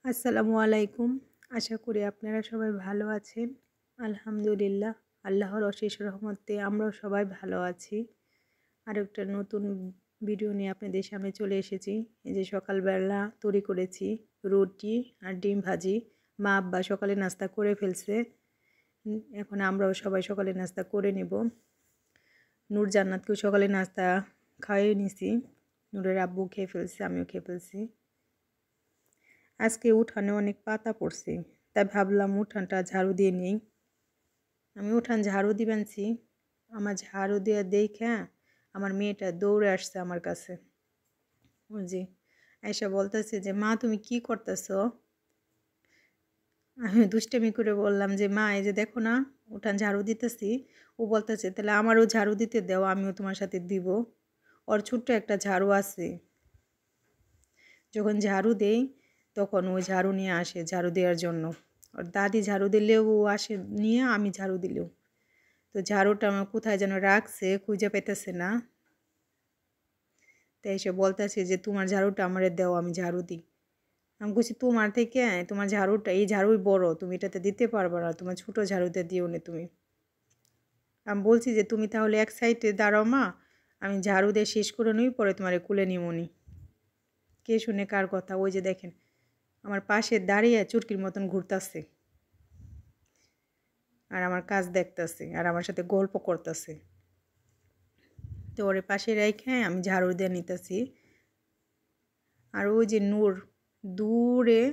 আসসালামু আলাইকুম। আশা করি আপনারা সবাই ভালো আছেন। আলহামদুলিল্লাহ, আল্লাহর অশেষ রহমতে আমরাও সবাই ভালো আছি। আরেকটা নতুন ভিডিও নিয়ে আপনাদের সামনে চলে এসেছি। এই যে সকালবেলা তৈরি করেছি রুটি আর ডিম ভাজি। মা আব্বা সকালে নাস্তা করে ফেলছে। এখন আমরাও সবাই সকালে নাস্তা করে নেব। নূর জান্নাতকেও সকালে নাস্তা খাইয়ে নিছি। নূরের আব্বু খেয়ে ফেলছে, আমিও খেয়ে ফেলছি। আজকে উঠানে অনেক পাতা পড়ছে, তাই ভাবলাম উঠানটা ঝাড়ু দিয়ে নেই। আমি উঠান ঝাড়ু দিবেনছি, আমার ঝাড়ু দিয়ে দেখে আমার মেয়েটা দৌড়ে আসছে আমার কাছে। বুঝি আয়সা বলতেছে যে মা তুমি কি করতেছো? আমি দুষ্টামি করে বললাম যে মা এই যে দেখো না উঠান ঝাড়ু দিতেছি। ও বলতেছে তাহলে আমারও ঝাড়ু দিতে দাও, আমিও তোমার সাথে দিব। ওর ছোট্ট একটা ঝাড়ু আছে, যখন ঝাড়ু দেই তখন ও ঝাড়ু নিয়ে আসে ঝাড়ু দেওয়ার জন্য। ওর দাদি ঝাড়ু দিলেও ও আসে নিয়ে, আমি ঝাড়ু দিলেও। তো ঝাড়ুটা আমার কোথায় যেন রাখছে, খুঁজে পেতেছে না। তাই এসে বলতেছে যে তোমার ঝাড়ুটা আমারে দাও, আমি ঝাড়ু দিই। আমি বলছি তোমার থেকে তোমার ঝাড়ুটা, এই ঝাড়ুই বড়, তুমি এটাতে দিতে পারবে না, তোমার ছোটো ঝাড়ুতে দিও না তুমি। আমি বলছি যে তুমি তাহলে এক সাইডে দাঁড়াও মা, আমি ঝাড়ু দিয়ে শেষ করে নিই, পরে তোমার কুলে নিমনি। কে শুনে কার কথা? ওই যে দেখেন আমার পাশে দাঁড়িয়ে চুরকির মতন ঘুরতেছে আর আমার কাজ দেখতেছে আর আমার সাথে গল্প করতেছে। তো ওর পাশে রেখে আমি ঝাড়ু দিয়ে নিতেছি। আর ওই যে নূর দূরে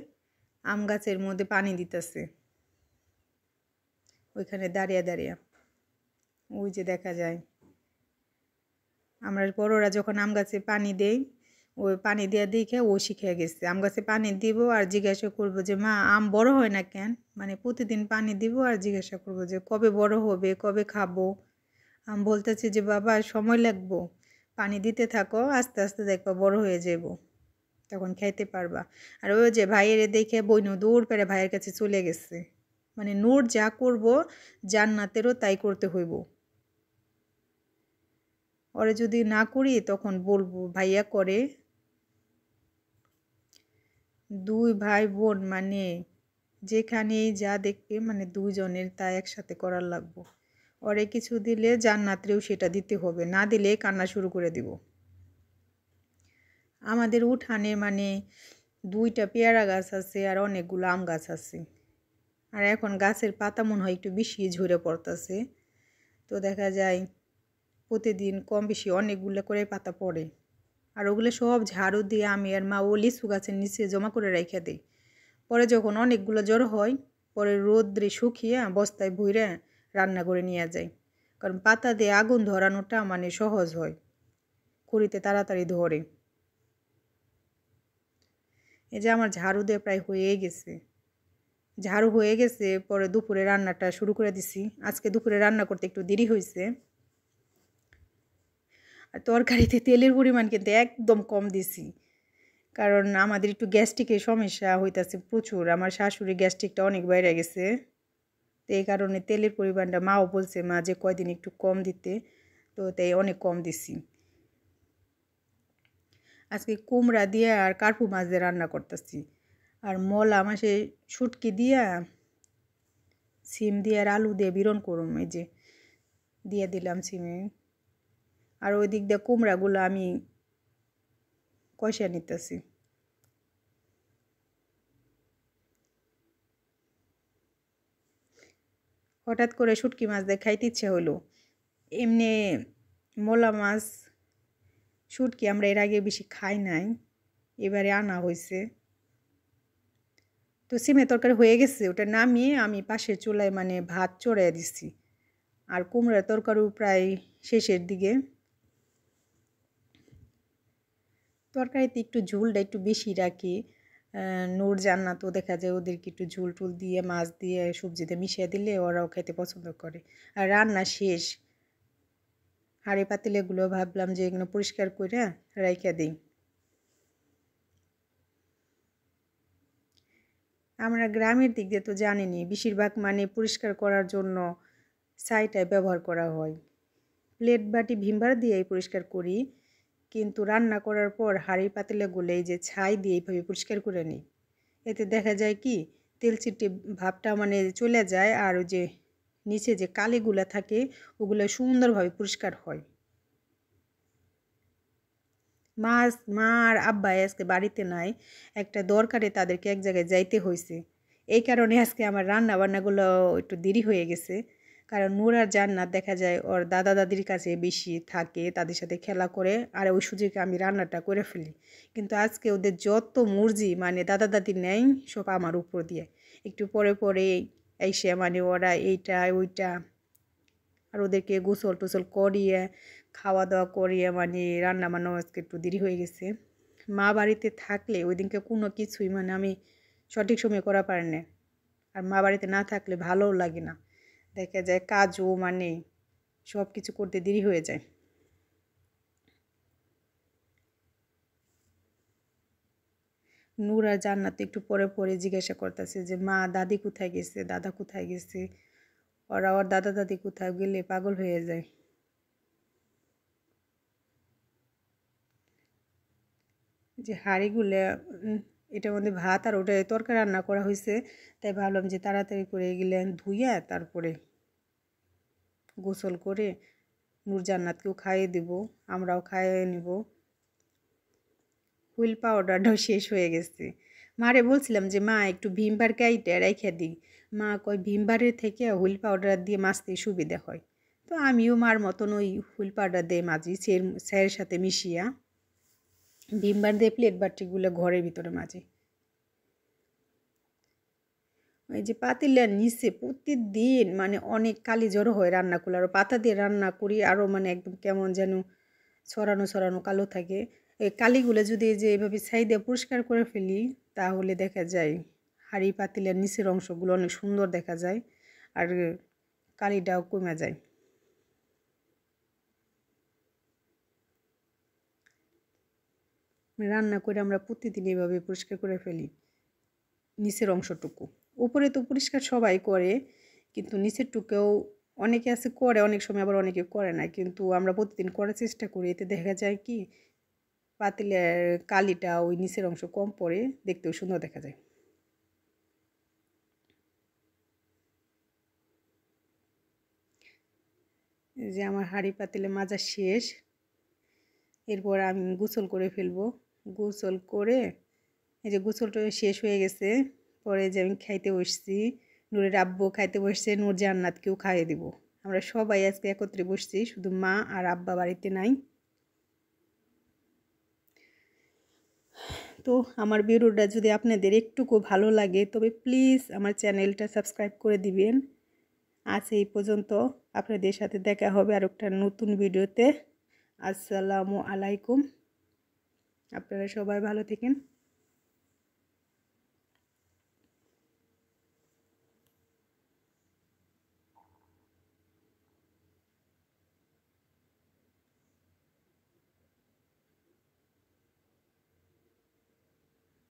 আম গাছের মধ্যে পানি দিতেছে, ওইখানে দাঁড়িয়ে দাঁড়িয়ে ওই যে দেখা যায়। আমরা বড়রা যখন আম গাছে পানি দেই, ওই পানি দেওয়া দেখে ও শিখে গেছে আম গাছে পানি দিব আর জিজ্ঞাসা করবো যে মা আম বড় হয় না কেন? মানে প্রতিদিন পানি দিব আর জিজ্ঞাসা করবো যে কবে বড় হবে, কবে খাবো। আম বলতেছে যে বাবা সময় লাগবো, পানি দিতে থাকো, আস্তে আস্তে দেখবা বড় হয়ে যাব, তখন খাইতে পারবা। আর ওই যে ভাইয়ের দেখে বইনু দৌড় পেরে ভাইয়ের কাছে চলে গেছে। মানে নূর যা করব জান্নাতেরও তাই করতে হইব। ওরে যদি না করি তখন বলবো ভাইয়া করে। দুই ভাই বোন মানে যেখানেই যা দেখবে মানে দুইজনের তা একসাথে করার লাগবো। ওরে কিছু দিলে জান্নাতেও সেটা দিতে হবে, না দিলে কান্না শুরু করে দিব। আমাদের উঠানে মানে দুইটা পেয়ারা গাছ আছে আর অনেকগুলো আম গাছ আছে। আর এখন গাছের পাতা মনে হয় একটু বেশি ঝরে পড়তেছে। তো দেখা যায় প্রতিদিন কম বেশি অনেকগুলো করে পাতা পড়ে। আর ওগুলো সব ঝাড়ু দিয়ে আমি আর মা ও লিচু গাছের নিচে জমা করে রেখে দিই। পরে যখন অনেকগুলো জড়ো হয়, পরে রোদ্রে শুকিয়ে বস্তায় ভরে রান্না করে নিয়ে যায়। কারণ পাতা দিয়ে আগুন ধরানোটা মানে সহজ হয়, খড়িতে তাড়াতাড়ি ধরে। এই যে আমার ঝাড়ু দিয়ে প্রায় হয়ে গেছে। ঝাড়ু হয়ে গেছে, পরে দুপুরে রান্নাটা শুরু করে দিছি। আজকে দুপুরে রান্না করতে একটু দেরি হয়েছে। আর তরকারিতে তেলের পরিমাণ কিন্তু একদম কম দিছি, কারণ আমাদের একটু গ্যাস্ট্রিকের সমস্যা হইতেছে প্রচুর। আমার শাশুড়ি গ্যাস্ট্রিকটা অনেক বাইরে গেছে, তো এই কারণে তেলের পরিমাণটা মাও বলছে মা যে কয়দিন একটু কম দিতে, তো তাই অনেক কম দিছি। আজকে কুমড়া দিয়ে আর কার্পু মাছ দিয়ে রান্না করতেছি। আর মলা মাসে শুটকি দিয়া সিম দিয়ে আর আলু দিয়ে বিরন করুম, এই যে দিয়ে দিলাম সিমে। আর ওই দিক দিয়ে কুমড়াগুলো আমি কষিয়ে নিতেছি। হঠাৎ করে শুটকি মাছ দিয়ে খাইতে ইচ্ছে হলো। এমনি মলা মাছ শুটকি আমরা এর আগে বেশি খাই নাই, এবারে আনা হয়েছে। তো সিমের তরকারি হয়ে গেছে, ওটা নামিয়ে আমি পাশের চুলায় মানে ভাত চড়াইয়া দিচ্ছি। আর কুমড়ার তরকারিও প্রায় শেষের দিকে। তরকারিতে একটু ঝোলটা একটু বেশি রাখি। নূর জান্নাত তো দেখা যায় ওদেরকে একটু ঝোল টুল দিয়ে মাছ দিয়ে সবজিতে মিশিয়ে দিলে ওরাও খেতে পছন্দ করে। আর রান্না শেষ, হাঁড়ি পাতিলেগুলো ভাবলাম যে এগুলো পরিষ্কার করে রাইখা দিই। আমরা গ্রামের দিক দিয়ে তো জানিনি, বেশিরভাগ মানে পরিষ্কার করার জন্য ছাইটাই ব্যবহার করা হয়। প্লেট বাটি ভিমবার দিয়েই পরিষ্কার করি, কিন্তু রান্না করার পর হাঁড়ি পাতিলগুলো এই যে ছাই দিয়ে এইভাবে পরিষ্কার করে নিই। এতে দেখা যায় কি তেল চিটে ভাবটা মানে চলে যায়, আর ওই যে নিচে যে কালিগুলো থাকে ওগুলো সুন্দরভাবে পরিষ্কার হয়। মা আর আব্বা আজকে বাড়িতে নাই, একটা দরকারে তাদেরকে এক জায়গায় যাইতে হয়েছে। এই কারণে আজকে আমার রান্না বান্নাগুলো একটু দেরি হয়ে গেছে। কারণ নূর আর জান্নাত দেখা যায় ওর দাদা দাদির কাছে বেশি থাকে, তাদের সাথে খেলা করে, আর ওই সুযোগে আমি রান্নাটা করে ফেলি। কিন্তু আজকে ওদের যত মর্জি মানে দাদা দাদি নেই সব আমার উপর দিয়ে। একটু পরে পরে এসে মানে ওরা এইটা ওইটা, আর ওদেরকে গোসল টোসল করিয়ে খাওয়া দাওয়া করিয়ে মানে রান্না বান্না আজকে একটু দেরি হয়ে গেছে। মা বাড়িতে থাকলে ওই দিনকে কোনো কিছুই মানে আমি সঠিক সময় করা পারি না, আর মা বাড়িতে না থাকলে ভালোও লাগে না, দেখা যায় কাজও মানে সব কিছু করতে দেরি হয়ে যায়। নূর আর জান্নাত একটু পরে পরে জিজ্ঞাসা করতেছে যে মা দাদি কোথায় গেছে, দাদা কোথায় গেছে। ওরা ওর দাদা দাদি কোথাও গেলে পাগল হয়ে যায়। যে হাঁড়িগুলো এটার মধ্যে ভাত আর ওটা তরকারি রান্না করা হয়েছে, তাই ভাবলাম যে তাড়াতাড়ি করে এগুলো ধুইয়া তারপরে গোসল করে নূর জান্নাতকেও খাইয়ে দিব, আমরাও খাইয়ে নিব। হুইল পাউডারটাও শেষ হয়ে গেছে। মারে বলছিলাম যে মা একটু ভীমবার কাইটে রেখে দিই, মা কয় ভীমবারের থেকে হুইল পাউডার দিয়ে মাজতে সুবিধা হয়। তো আমিও মার মতন ওই হুইল পাউডার দিয়ে মাজি, স্যারের সাথে মিশিয়া ভীমবার দিয়ে প্লেট বাটিগুলো ঘরের ভিতরে মাজি। ওই যে পাতিলের নিচে প্রতিদিন মানে অনেক কালি জড়ো হয় রান্না করলে, আরও পাতা দিয়ে রান্না করি আরও মানে একদম কেমন যেন ছড়ানো ছড়ানো কালো থাকে। এই কালিগুলো যদি যে এভাবে ছাই দিয়ে পরিষ্কার করে ফেলি তাহলে দেখা যায় হাঁড়ি পাতিলের নিচের অংশগুলো অনেক সুন্দর দেখা যায়, আর কালিটাও কমে যায়। রান্না করে আমরা প্রতিদিন এভাবে পরিষ্কার করে ফেলি নিচের অংশটুকু। উপরে তো পরিষ্কার সবাই করে, কিন্তু নিচের টুকেও অনেকে আছে করে, অনেক সময় আবার অনেকে করে না, কিন্তু আমরা প্রতিদিন করার চেষ্টা করি। এতে দেখা যায় কি পাতিলের কালিটা ওই নিচের অংশ কম পড়ে, দেখতেও সুন্দর দেখা যায়। এই যে আমার হাঁড়ি পাতিলে মাজা শেষ, এরপর আমি গোসল করে ফেলবো। গোসল করে এই যে গোসলটা শেষ হয়ে গেছে, পরে যে আমি খাইতে বসছি, নূরের আব্বু খাইতে বসছে, নূর জান্নাতকেও খাইয়ে দিব। আমরা সবাই আজকে একত্রে বসছি, শুধু মা আর আব্বা বাড়িতে নাই। তো আমার ভিডিওটা যদি আপনাদের একটুকু ভালো লাগে তবে প্লিজ আমার চ্যানেলটা সাবস্ক্রাইব করে দিবেন। আজ এই পর্যন্ত, আপনাদের সাথে দেখা হবে আর একটা নতুন ভিডিওতে। আসসালামু আলাইকুম, আপনারা সবাই ভালো থাকেন।